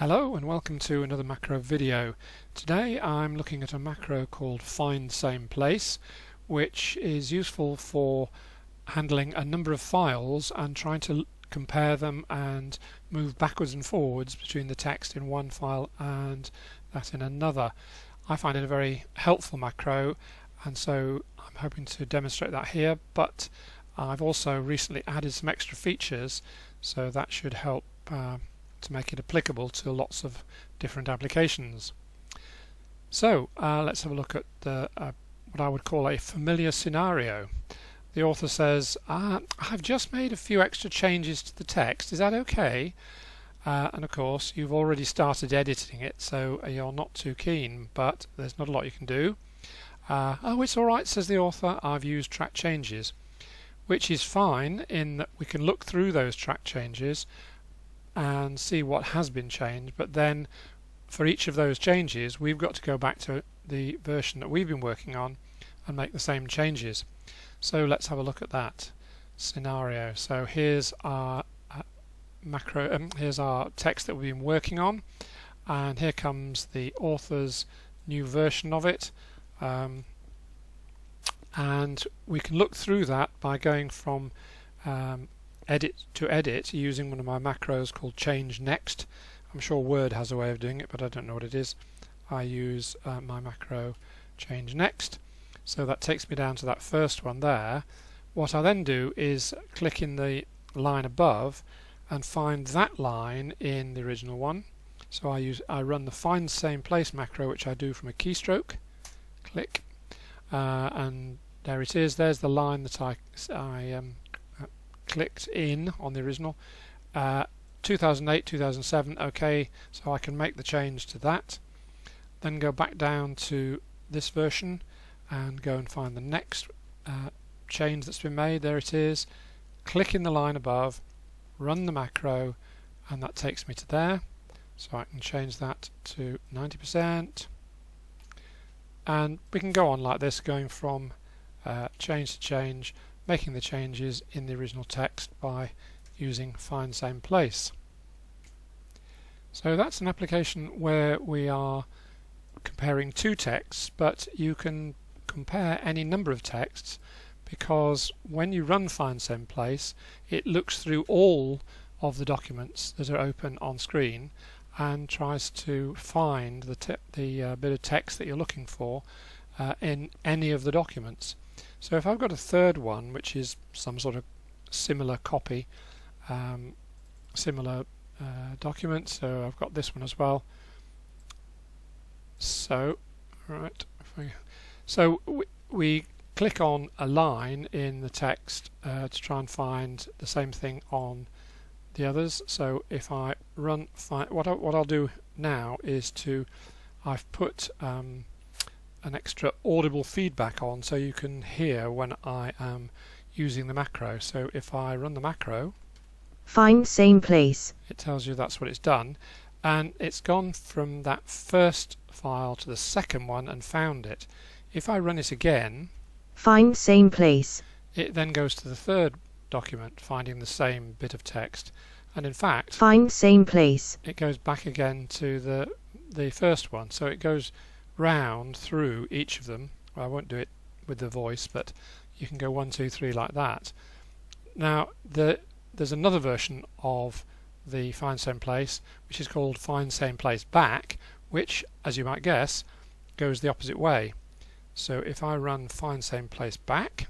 Hello and welcome to another macro video. Today I'm looking at a macro called find same place, which is useful for handling a number of files and trying to compare them and move backwards and forwards between the text in one file and that in another. I find it a very helpful macro, and so I'm hoping to demonstrate that here, but I've also recently added some extra features, so that should help to make it applicable to lots of different applications. So let's have a look at what I would call a familiar scenario. The author says, I've just made a few extra changes to the text, is that okay? And of course you've already started editing it, so you're not too keen, but there's not a lot you can do. Oh, it's alright, says the author, I've used track changes, which is fine in that we can look through those track changes and see what has been changed, but then for each of those changes we've got to go back to the version that we've been working on and make the same changes. So let's have a look at that scenario. So here's our here's our text that we've been working on, and here comes the author's new version of it, and we can look through that by going from edit to edit using one of my macros called change next. I'm sure Word has a way of doing it, but I don't know what it is. I use my macro change next, so that takes me down to that first one there. What I then do is click in the line above and find that line in the original one. So I run the find same place macro, which I do from a keystroke. Click, and there it is. There's the line that I clicked in on the original. 2008, 2007, okay, so I can make the change to that. Then go back down to this version and go and find the next change that's been made. There it is. Click in the line above, run the macro, and that takes me to there. So I can change that to 90%. And we can go on like this, going from change to change, making the changes in the original text by using find same place. So that's an application where we are comparing two texts, but you can compare any number of texts, because when you run find same place it looks through all of the documents that are open on screen and tries to find the bit of text that you're looking for in any of the documents. So if I've got a third one, which is some sort of similar copy, similar document, so I've got this one as well. So, right, so we click on a line in the text to try and find the same thing on the others. So if I run what I'll do now is I've put an extra audible feedback on, so you can hear when I am using the macro. So if I run the macro, find same place, it tells you that's what it's done, and it's gone from that first file to the second one and found it. If I run it again, find same place, it then goes to the third document, finding the same bit of text, and in fact find same place, it goes back again to the first one. So it goes round through each of them. Well, I won't do it with the voice, but you can go 1, 2, 3 like that. Now there's another version of the find same place which is called find same place back, which, as you might guess, goes the opposite way. So if I run find same place back,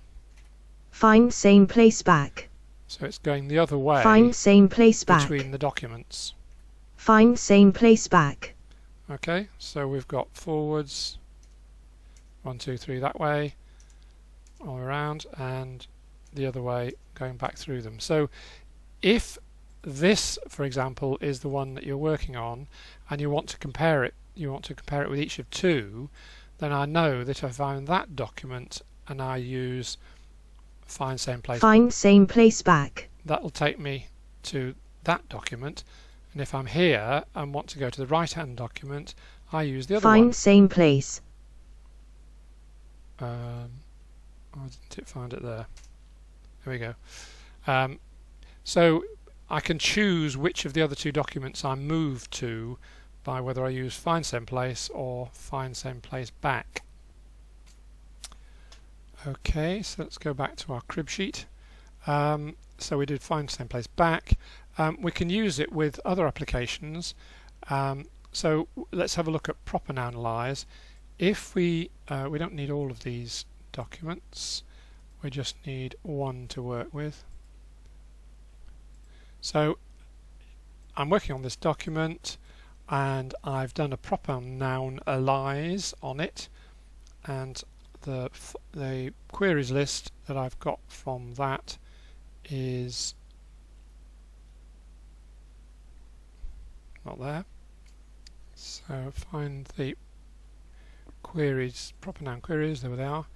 find same place back, so it's going the other way, find same place back, between the documents. find same place back. Okay, so we've got forwards 1, 2, 3 that way, all around, and the other way going back through them. So if this, for example, is the one that you're working on and you want to compare it with each of two, then I know that if I found that document and I use find same place back, that will take me to that document. And if I'm here and want to go to the right hand document, I use the other one. Find same place. Why didn't it find it there? There we go. So I can choose which of the other two documents I move to by whether I use find same place or find same place back. Okay, so let's go back to our crib sheet. So we did find same place back. We can use it with other applications. So let's have a look at proper Analyse. If we don't need all of these documents, we just need one to work with. So I'm working on this document and I've done a proper noun Analyse on it, and the queries list that I've got from that is not there. So find the queries, proper noun queries, there they are.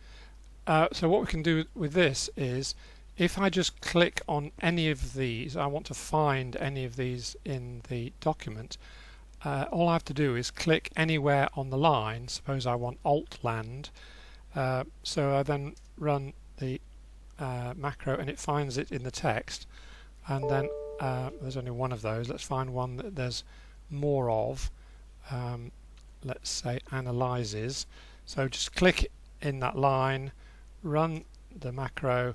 So what we can do with this is, if I just click on any of these, I want to find any of these in the document, all I have to do is click anywhere on the line. Suppose I want alt land, so I then run the macro and it finds it in the text, and then there's only one of those. Let's find one that there's more of. Let's say analyzes. So just click in that line, run the macro,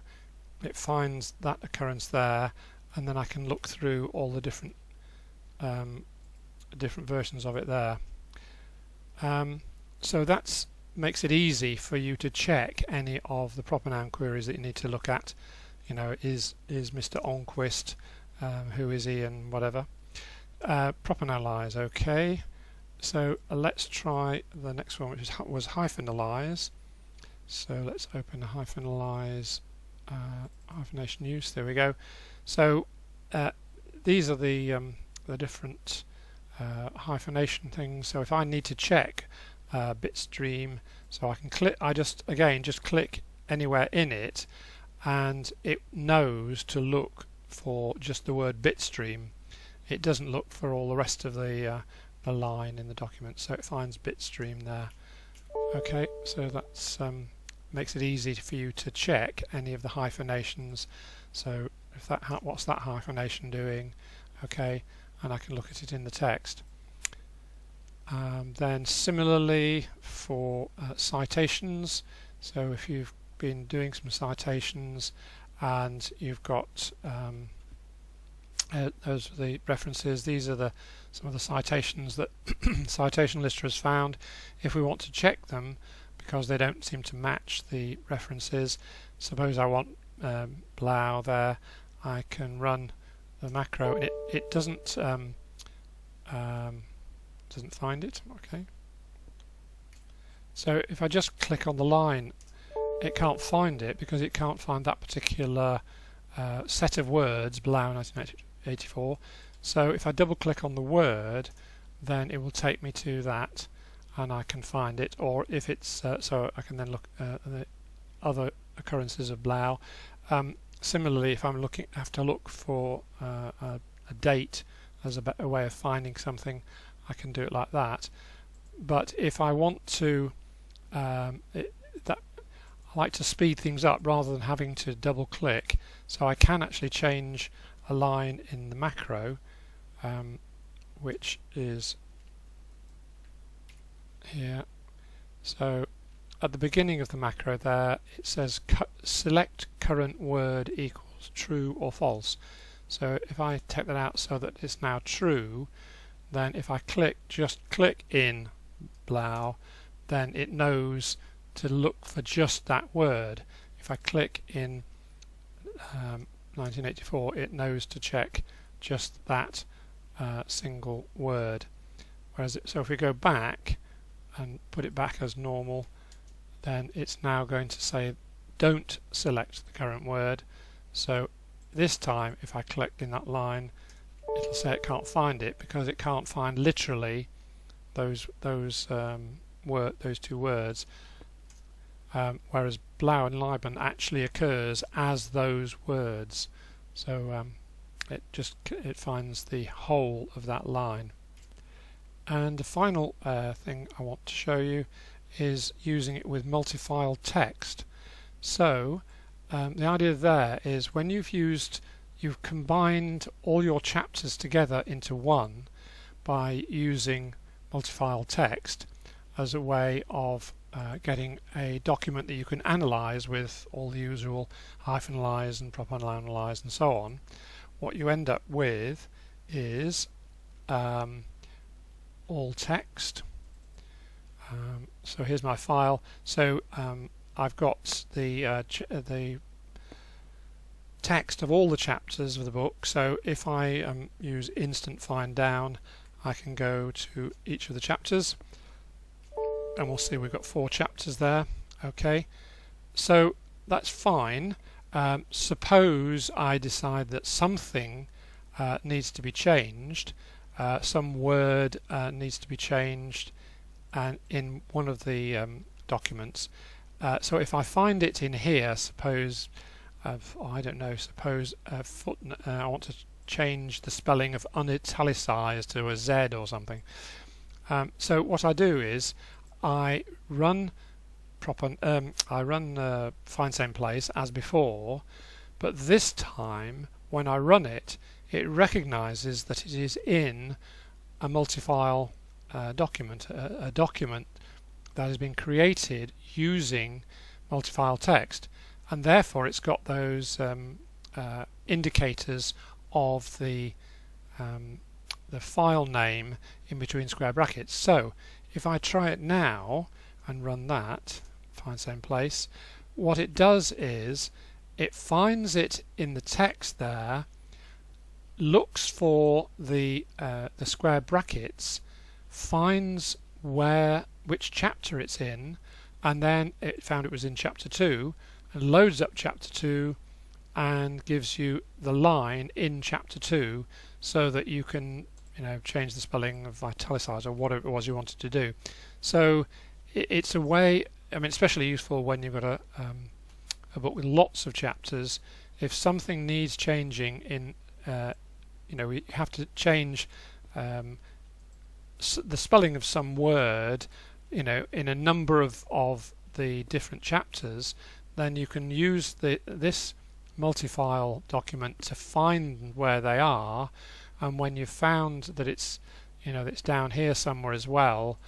it finds that occurrence there, and then I can look through all the different versions of it there. So that makes it easy for you to check any of the proper noun queries that you need to look at. You know, is Mr. Onquist, who is he, and whatever. Proper Analyse, okay. So let's try the next one, which was hyphenalize. So let's open a hyphenalize hyphenation use. There we go. So these are the different hyphenation things. So if I need to check bitstream, so I can click. I just click anywhere in it, and it knows to look for just the word bitstream. It doesn't look for all the rest of the line in the document, so it finds bitstream there. Okay, so that's makes it easy for you to check any of the hyphenations. So if that what's that hyphenation doing? Okay, and I can look at it in the text. Then similarly for citations, so if you've been doing some citations and you've got those are the references, these are some of the citations that Citation Lister has found. If we want to check them because they don't seem to match the references, suppose I want Blau there, I can run the macro and it doesn't find it. Okay, so if I just click on the line, it can't find it because it can't find that particular set of words, Blau 1984. So if I double click on the word, then it will take me to that and I can find it. Or if it's so I can then look at the other occurrences of Blau. Similarly, if I'm have to look for a date as a way of finding something, I can do it like that. But if I want to I like to speed things up rather than having to double click, so I can actually change a line in the macro, which is here. So at the beginning of the macro there it says select current word equals true or false. So if I take that out so that it's now true, then if I just click in Blau, then it knows to look for just that word. If I click in 1984, it knows to check just that single word. Whereas so if we go back and put it back as normal, then it's now going to say don't select the current word. So this time if I click in that line, it'll say it can't find it because it can't find literally those two words. Whereas Blau and Lieben actually occurs as those words, so it finds the whole of that line. And the final thing I want to show you is using it with multifile text. So the idea there is when you've used you've combined all your chapters together into one by using multifile text as a way of getting a document that you can analyze with all the usual hyphenalize and proper analyze and so on. What you end up with is all text. So here's my file. So I've got the text of all the chapters of the book. So if I use instant find down, I can go to each of the chapters, and we'll see we've got 4 chapters there. Okay, so that's fine. Suppose I decide that something needs to be changed, some word needs to be changed and in one of the documents. So if I find it in here, suppose I don't know, suppose I want to change the spelling of unitalicized to a Z or something. So what I do is I run find same place as before, but this time when I run it, it recognizes that it is in a multifile document, a document that has been created using multifile text, and therefore it's got those indicators of the file name in between square brackets. So if I try it now and run that, find same place, what it does is it finds it in the text there, looks for the square brackets, finds which chapter it's in, and then it found it was in chapter 2 and loads up chapter 2 and gives you the line in chapter 2 so that you can change the spelling of italicize or whatever it was you wanted to do. So it's a way, especially useful when you've got a book with lots of chapters. If something needs changing in you have to change the spelling of some word in a number of the different chapters, then you can use this multifile document to find where they are, and when you've found that it's it's down here somewhere as well,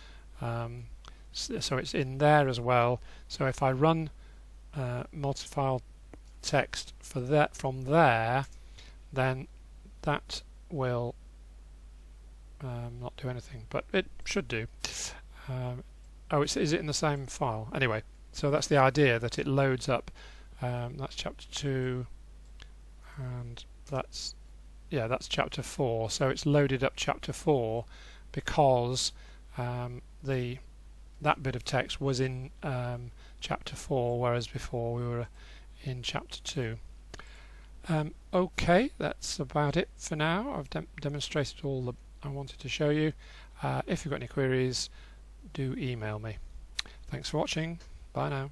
so it's in there as well. So if I run multifile text from there, then that will not do anything, but it should do. Oh, is it in the same file? Anyway, so that's the idea, that it loads up. That's chapter 2, and that's chapter 4. So it's loaded up chapter 4 because that bit of text was in chapter 4, whereas before we were in chapter 2. Okay, that's about it for now. I've demonstrated all that I wanted to show you. If you've got any queries, do email me. Thanks for watching. Bye now.